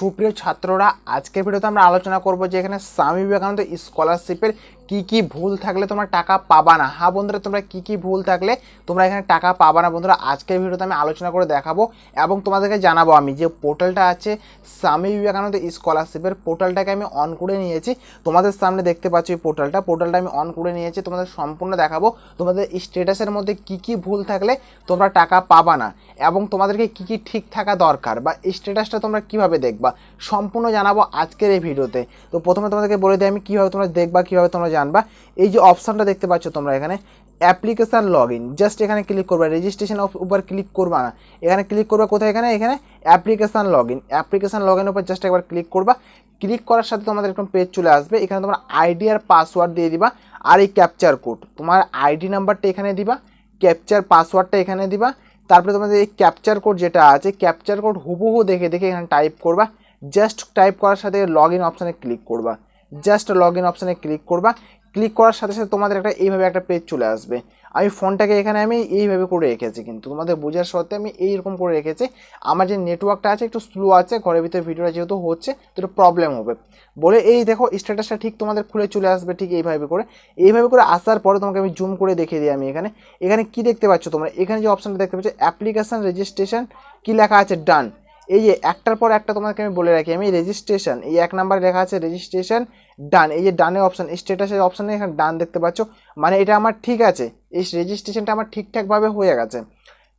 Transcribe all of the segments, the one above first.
সুপ্রিয় ছাত্ররা, আজকের ভিডিওতে আমরা আলোচনা করব যে এখানে স্বামী বিবেকানন্দ স্কলারশিপের কি ভুল থাকলে তোমরা টাকা পাবা না। হ্যাঁ বন্ধুরা, তোমরা কি ভুল থাকলে তোমরা এখানে টাকা পাবা না বন্ধুরা, আজকের ভিডিওতে আমি আলোচনা করে দেখাবো এবং তোমাদেরকে জানাবো আমি যে পোর্টালটা আছে স্বামী বিবেকানন্দ স্কলারশিপের পোর্টালটাকে আমি অন করে নিয়েছি। তোমাদের সামনে দেখতে পাচ্ছ এই পোর্টালটা আমি অন করে নিয়েছি। তোমাদের সম্পূর্ণ দেখাবো তোমাদের স্ট্যাটাসের মধ্যে কি ভুল থাকলে তোমরা টাকা পাবা না এবং তোমাদেরকে কি ঠিক থাকা দরকার বা স্ট্যাটাসটা তোমরা কিভাবে দেখবা সম্পূর্ণ জানাবো আজকের এই ভিডিওতে। তো প্রথমে তোমাদেরকে বলে দিই আমি কিভাবে তোমরা দেখবা, কিভাবে তোমরা জানবা। এই যে অপশনটা দেখতে পাচ্ছ তোমরা এখানে অ্যাপ্লিকেশান লগ ইন, জাস্ট এখানে ক্লিক করবে, রেজিস্ট্রেশন উপর ক্লিক করবা না, এখানে ক্লিক করবে কোথায়, এখানে অ্যাপ্লিকেশান লগ ইন উপর জাস্ট একবার ক্লিক করবা। ক্লিক করার সাথে তোমাদের একটা পেজ চলে আসবে। এখানে তোমার আইডি আর পাসওয়ার্ড দিয়ে দিবা আর এই ক্যাপচার কোড, তোমার আইডি নাম্বারটা এখানে দিবা, ক্যাপচার পাসওয়ার্ডটা এখানে দিবা। তারপরে তোমাদের এই ক্যাপচার কোড যেটা আছে, ক্যাপচার কোড হুবহু দেখে এখানে টাইপ করবা। জাস্ট টাইপ করার সাথে লগ ইন অপশানে ক্লিক করবা, জাস্ট লগ ইন অপশানে ক্লিক করবা। ক্লিক করার সাথে সাথে তোমাদের এইভাবে একটা পেজ চলে আসবে। আমি ফোনটাকে এখানে আমি এইভাবে করে রেখেছি, কিন্তু তোমাদের বোঝার সত্ত্বে আমি এইরকম করে রেখেছি। আমার যে নেটওয়ার্কটা আছে একটু স্লো আছে, ঘরের ভিতরে ভিডিওটা যেহেতু হচ্ছে তো একটু প্রবলেম হবে বলে এই দেখো স্ট্যাটাসটা ঠিক তোমাদের খুলে চলে আসবে ঠিক এইভাবে করে আসার পরে তোমাকে আমি জুম করে দেখিয়ে দিই। আমি এখানে কি দেখতে পাচ্ছ তোমরা, এখানে যে অপশানটা দেখতে পাচ্ছ অ্যাপ্লিকেশান রেজিস্ট্রেশন, কি লেখা আছে ডান। এই যে একটার পর একটা তোমাকে আমি বলে রাখি, আমি রেজিস্ট্রেশন এই 1 নম্বরে লেখা আছে রেজিস্ট্রেশন ডান। এই যে ডানের অপশান, স্ট্যাটাসের অপশানে এখানে ডান দেখতে পাচ্ছ, মানে এটা আমার ঠিক আছে, এই রেজিস্ট্রেশনটা আমার ঠিকঠাকভাবে হয়ে গেছে।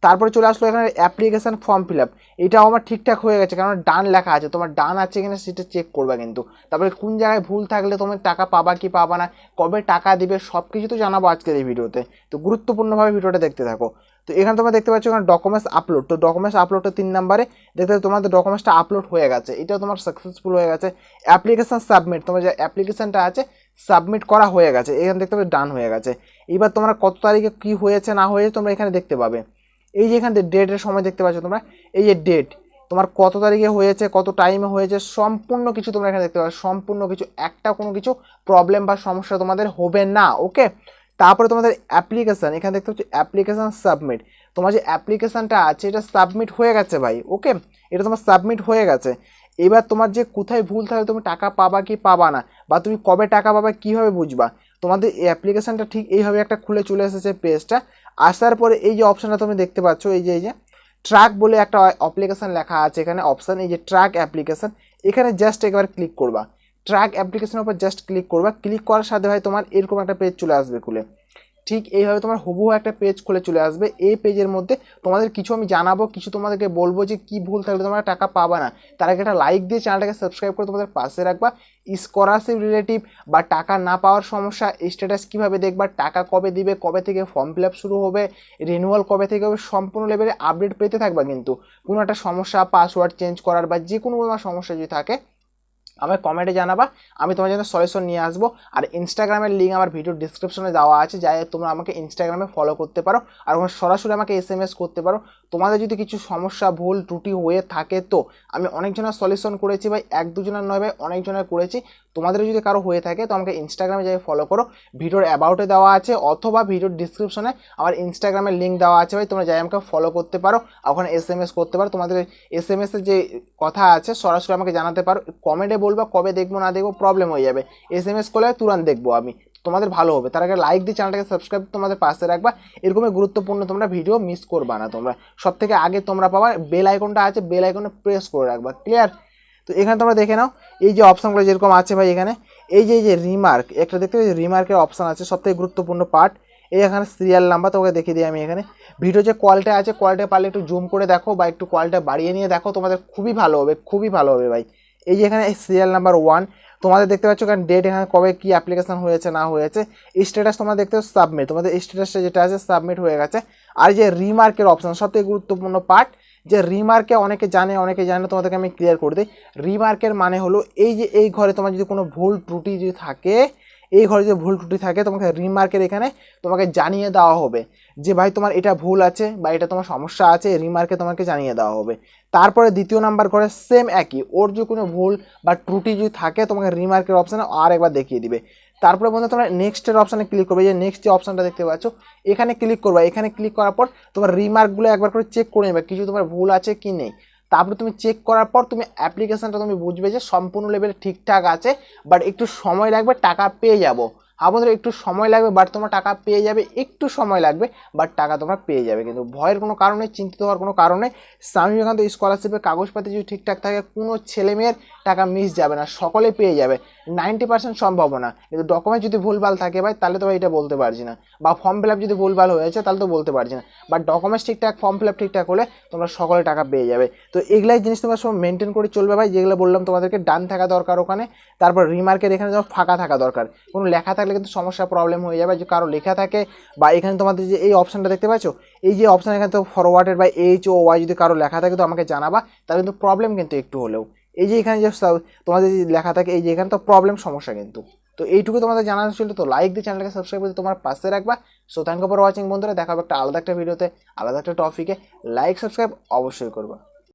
তারপরে চলে আসলো এখানে অ্যাপ্লিকেশান ফর্ম ফিল আপ, এটাও আমার ঠিকঠাক হয়ে গেছে, কারণ ডান লেখা আছে, তোমার ডান আছে এখানে সেটা চেক করবা কিন্তু। তারপরে কোন জায়গায় ভুল থাকলে তুমি টাকা পাবা কি পাবা না, কবে টাকা দিবে সব কিছু তো জানাবো আজকের এই ভিডিওতে। তো গুরুত্বপূর্ণভাবে ভিডিওটা দেখতে থাকো। তো এখানে তোমরা দেখতে পাচ্ছ এখানে ডকুমেন্টস আপলোড, তো ডকুমেন্টস আপলোডটা 3 নম্বরে দেখতে তোমাদের ডকুমেন্টসটা আপলোড হয়ে গেছে, এটাও তোমার সাকসেসফুল হয়ে গেছে। অ্যাপ্লিকেশান সাবমিট, তোমার যে অ্যাপ্লিকেশানটা আছে সাবমিট করা হয়ে গেছে, এখানে দেখতে পাবে ডান হয়ে গেছে। এবার তোমরা কত তারিখে কি হয়েছে না হয়েছে তোমরা এখানে দেখতে পাবে। এই যে এখানে ডেটের সময় দেখতে পাচ্ছ তোমরা, এই যে ডেট তোমার কত তারিখে হয়েছে, কত টাইমে হয়েছে, সম্পূর্ণ কিছু তোমরা এখানে দেখতে পাবে, সম্পূর্ণ কিছু, একটা কোনো কিছু প্রবলেম বা সমস্যা তোমাদের হবে না। ওকে, তারপরে তোমাদের অ্যাপ্লিকেশান, এখানে দেখতে পাচ্ছ অ্যাপ্লিকেশান সাবমিট, তোমার যে অ্যাপ্লিকেশানটা আছে এটা সাবমিট হয়ে গেছে ভাই। ওকে, এটা তোমার সাবমিট হয়ে গেছে। এবার তোমার যে কোথায় ভুল থাকলে তুমি টাকা পাবা কি পাবা না, বা তুমি কবে টাকা পাবা কীভাবে বুঝবা, তোমাদের এই অ্যাপ্লিকেশানটা ঠিক এইভাবে একটা খুলে চলে এসেছে পেজটা। আসার পরে এই যে অপশানটা তুমি দেখতে পাচ্ছ, এই যে ট্র্যাক বলে একটা অ্যাপ্লিকেশান লেখা আছে এখানে অপশান, এই যে ট্র্যাক অ্যাপ্লিকেশান, এখানে জাস্ট একবার ক্লিক করবা, ট্র্যাক অ্যাপ্লিকেশনের উপর জাস্ট ক্লিক করবা। ক্লিক করার সাথে ভাই তোমার এরকম একটা পেজ চলে আসবে খুলে, ঠিক এইভাবে তোমার হুবহু একটা পেজ খুলে চলে আসবে। এই পেজের মধ্যে তোমাদের কিছু আমি জানাবো, কিছু তোমাদেরকে বলবো যে কি ভুল থাকলে তোমরা টাকা পাবা না। তার আগে একটা লাইক দিয়ে চ্যানেলটাকে সাবস্ক্রাইব করে তোমাদের পাশে রাখবা। স্কলারশিপ রিলেটিভ বা টাকা না পাওয়ার সমস্যা, স্ট্যাটাস কীভাবে দেখবা, টাকা কবে দিবে, কবে থেকে ফর্ম ফিল আপ শুরু হবে, রিনিউয়াল কবে থেকে হবে, সম্পূর্ণ লেভেলে আপডেট পেতে থাকবা। কিন্তু কোনো একটা সমস্যা, পাসওয়ার্ড চেঞ্জ করার বা যে কোনো সমস্যা যদি থাকে আমার কমেন্টে জানাবা, আমি তোমার জন্য সলিউশন নিয়ে আসবো। আর ইনস্টাগ্রামের লিঙ্ক আমার ভিডিও ডিসক্রিপশনে দেওয়া আছে, যাই তোমরা আমাকে ইনস্টাগ্রামে ফলো করতে পারো আর সরাসরি আমাকে SMS করতে পারো। তোমাদের যদি কিছু সমস্যা ভুল ত্রুটি হয়ে থাকে তো আমি অনেকজনের সলিউশন করেছি ভাই, 1-2 জনের নয় ভাই, অনেকজনের করেছি। তোমাদের যদি কারো হয়ে থাকে তো আমাকে ইনস্টাগ্রামে যাই ফলো করো, ভিডিওর অ্যাবাউটে দেওয়া আছে অথবা ভিডিওর ডিসক্রিপশনে আমার ইনস্টাগ্রামের লিঙ্ক দেওয়া আছে ভাই, তোমরা যাই আমাকে ফলো করতে পারো, ওখানে SMS করতে পারো। তোমাদের SMS এর যে কথা আছে সরাসরি আমাকে জানাতে পারো, কমেন্টে বলবা কবে দেখবো না দেখবো, প্রবলেম হয়ে যাবে। SMS করলে তুরন্ত দেখবো আমি, তোমাদের ভালো হবে। তার আগে লাইক দিয়ে চ্যানেলটাকে সাবস্ক্রাইব তোমাদের পাশে রাখবা, এরকমই গুরুত্বপূর্ণ তোমরা ভিডিও মিস করবা না। তোমরা সব থেকে আগে তোমরা পাবা, বেল আইকনটা আছে, বেল আইকনে প্রেস করে রাখবা। ক্লিয়ার? তো এখানে তোমরা দেখে নাও এই যে অপশানগুলো যেরকম আছে ভাই, এখানে এই যে রিমার্ক একটা দেখতে পাচ্ছি, রিমার্কের অপশান আছে, সবথেকে গুরুত্বপূর্ণ পার্ট। এই এখানে সিরিয়াল নাম্বার তোমাকে দেখিয়ে দিই আমি। এখানে ভিডিও যে কোয়ালিটি আছে, কোয়ালিটি পারলে একটু জুম করে দেখো বা একটু কোয়ালিটি বাড়িয়ে নিয়ে দেখো, তোমাদের খুবই ভালো হবে, খুবই ভালো হবে ভাই। এই যে এখানে সিরিয়াল নাম্বার 1 তোমাদের দেখতে পাচ্ছ, এখানে ডেট, এখানে কবে কি অ্যাপ্লিকেশন হয়েছে না হয়েছে, স্ট্যাটাস তোমরা দেখতে পাচ্ছ সাবমিট, তোমাদের স্ট্যাটাসটা যেটা আছে সাবমিট হয়ে গেছে। আর যে রিমার্কের অপশান সবথেকে গুরুত্বপূর্ণ পার্ট, যে রিমার্কে অনেকে জানে অনেকে জানে, তোমাদেরকে আমি ক্লিয়ার করে দিই। রিমার্কের মানে হলো এই যে এই ঘরে তোমার যদি কোনো ভুল ত্রুটি যদি থাকে, এই ঘরে যদি ভুল ত্রুটি থাকে তোমাকে রিমার্কের এখানে তোমাকে জানিয়ে দেওয়া হবে যে ভাই তোমার এটা ভুল আছে বা এটা তোমার সমস্যা আছে, রিমার্কে তোমাকে জানিয়ে দেওয়া হবে। তারপরে দ্বিতীয় নাম্বার ঘরে সেম একই, ওর যে কোনো ভুল বা ত্রুটি যদি থাকে তোমাকে রিমার্কের অপশানে আর একবার দেখিয়ে দিবে। তারপরে বন্ধু তোমরা নেক্সটের অপশানে ক্লিক করবে, যে নেক্সট যে অপশানটা দেখতে পাচ্ছ এখানে ক্লিক করবে। এখানে ক্লিক করার পর তোমার রিমার্কগুলো একবার করে চেক করে নেবে কিছু তোমার ভুল আছে কি নেই। তারপরে তুমি চেক করার পর তুমি অ্যাপ্লিকেশনটা তুমি বুঝবে যে সম্পূর্ণ লেভেলে ঠিকঠাক আছে, বাট একটু সময় লাগবে, টাকা পেয়ে যাবো। হ্যাঁ বন্ধুরা, একটু সময় লাগবে, বাট তোমার টাকা পেয়ে যাবে, একটু সময় লাগবে, বাট টাকা তোমরা পেয়ে যাবে। কিন্তু ভয়ের কোনো কারণ নেই, চিন্তিত হওয়ার কোনো কারণ নেই। স্বামী বিবেকানন্দ স্কলারশিপের কাগজপাতি যদি ঠিকঠাক থাকে, কোনো ছেলে মেয়ের টাকা মিস যাবে না, সকলে পেয়ে যাবে, 90% সম্ভাবনা। কিন্তু ডকুমেন্ট যদি ভুলভাল থাকে ভাই, তাহলে তো ভাই এটা বলতে পারছি না, বা ফর্ম ফিল আপ যদি ভুলভাল হয়েছে তাহলে তো বলতে পারছি না। বাট ডকুমেন্টস ঠিকঠাক, ফর্ম ফিল আপ ঠিকঠাক হলে তোমরা সকলে টাকা পেয়ে যাবে। তো এগুলাই জিনিস তোমরা সব মেনটেন করে চলবে ভাই, যেগুলো বললাম তোমাদেরকে। ডান থাকা দরকার ওখানে, তারপর রিমার্কের এখানে যেমন ফাঁকা থাকা দরকার, কোনো লেখা থাকলে কিন্তু সমস্যা, প্রবলেম হয়ে যাবে। যে কারো লেখা থাকে, বা এখানে তোমাদের যে এই অপশানটা দেখতে পাচ্ছ, এই যে অপশান এখানে তো forwarded by H O Y, যদি কারো লেখা থাকে তো আমাকে জানাবা, তাহলে কিন্তু প্রবলেম কিন্তু একটু হলেও। এই যে এখানে যে তোমাদের যে লেখা থাকে, এই যে এখানে তো প্রবলেম, সমস্যা কিন্তু। তো এইটুকু তোমাদের জানানো ছিল। তো লাইক দিয়ে চ্যানেলকে সাবস্ক্রাইব করে তোমার পাশে রাখবা। So thank you for watching বন্ধুরা, দেখা হবে একটা আলাদা একটা ভিডিওতে, আলাদা একটা টপিকে। লাইক সাবস্ক্রাইব অবশ্যই করবা।